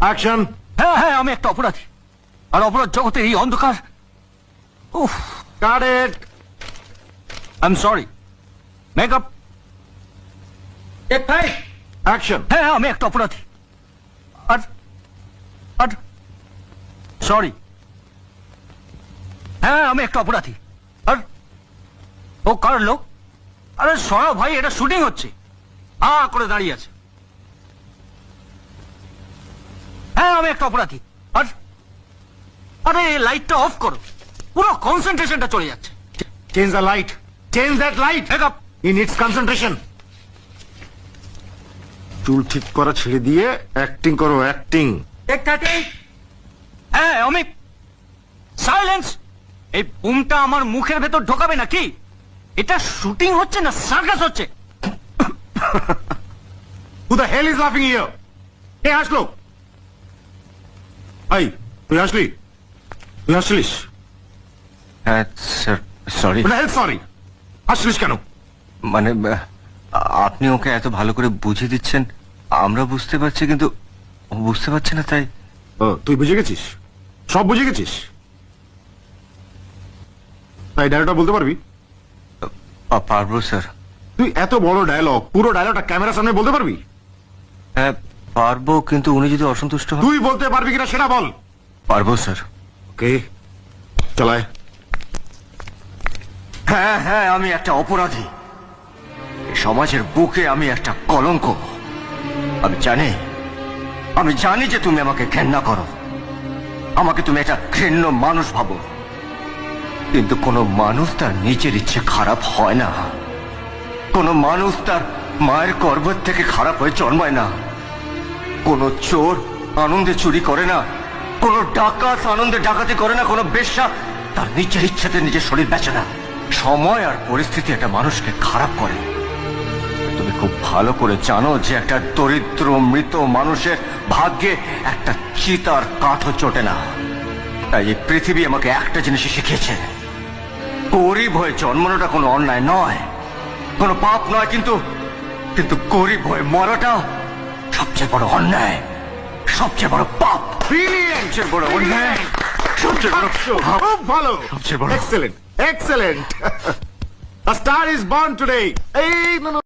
Action. হ্যাঁ হ্যাঁ, আমি একটা অপরাধী, আর অপরাধ জগতের এই অন্ধকার। উফ, cut it. I am sorry. Makeup. Action. হ্যাঁ, আমি একটা অপরাধী, আর আর সরি। হ্যাঁ, আমি একটা অপরাধী, আর ও কার লোক? আরে সরা ভাই, এটা শুটিং হচ্ছে। করে দাঁড়িয়ে আছে। হ্যাঁ, আমি একটা অপরাধী, আর আরে লাইটটা অফ করো, পুরো কনসেন্ট্রেশনটা চলে যাচ্ছে। Change the light, change that light. Makeup. He needs concentration. চুল ঠিক করা ছেড়ে দিয়ে অ্যাক্টিং করো, অ্যাক্টিং। হ্যাঁ, আমি সাইলেন্স। এই বুমটা আমার মুখের ভেতর ঢোকাবে নাকি? এটা শুটিং হচ্ছে না সার্কাস হচ্ছে? Who the hell is laughing here? কে হাসলো? এই, তুই হাসলি? তুই হাসলিস? হ্যাঁ স্যার, সরি। সরি, হাসলিস কেন? মানে আপনি ওকে এত ভালো করে বুঝিয়ে দিচ্ছেন, আমরা বুঝতে পারছি, কিন্তু ও বুঝতে পারছে না, তাই। ও, তুই বুঝে গেছিস, সব বুঝে গেছিস। তাই ডায়লগটা বলতে পারবি? পারবো স্যার। তুই এত বড় ডায়লগ, পুরো ডায়লগটা ক্যামেরার সামনে বলতে পারবি? হ্যাঁ পারবো, কিন্তু উনি যদি অসন্তুষ্ট হন। তুই বলতে পারবি কিনা সেটা বল। পারবো স্যার। ওকে, চালায়। হ্যাঁ হ্যাঁ, আমি একটা অপরাধী, এই সমাজের বুকে আমি একটা কলঙ্ক। আমি জানি যে তুমি আমাকে ঘেন্না করো, আমাকে তুমি একটা ঘৃণ্য মানুষ ভাবো, কিন্তু কোনো মানুষ তার নিজের ইচ্ছে খারাপ হয় না। কোনো মানুষ তার মায়ের গর্ভের থেকে খারাপ হয়ে জন্মায় না। কোনো চোর আনন্দে চুরি করে না, কোনো ডাকাত আনন্দে ডাকাতি করে না, কোনো বেশ্যা তার নিজের ইচ্ছাতে নিজের শরীর বেচে না। সময় আর পরিস্থিতি একটা মানুষকে খারাপ করে। তুমি খুব ভালো করে জানো যে একটা দরিদ্র মৃত মানুষের ভাগ্যে একটা চিতার কাঠও চটে না। তাই এই পৃথিবী আমাকে একটা জিনিসই শিখিয়েছে, গরিব হয়ে জন্মানোটা কোনো অন্যায় নয়, কোনো পাপ নয়, কিন্তু কিন্তু গরিব হয়ে মরাটা সবচেয়ে বড় অন্যায়, সবচেয়ে বড় পাপ। সবচেয়ে বড় অন্যায়, সবচেয়ে বড় পাপ। খুব ভালো, সবচেয়ে বড়। Excellent, excellent. A star is born today. এই নো নো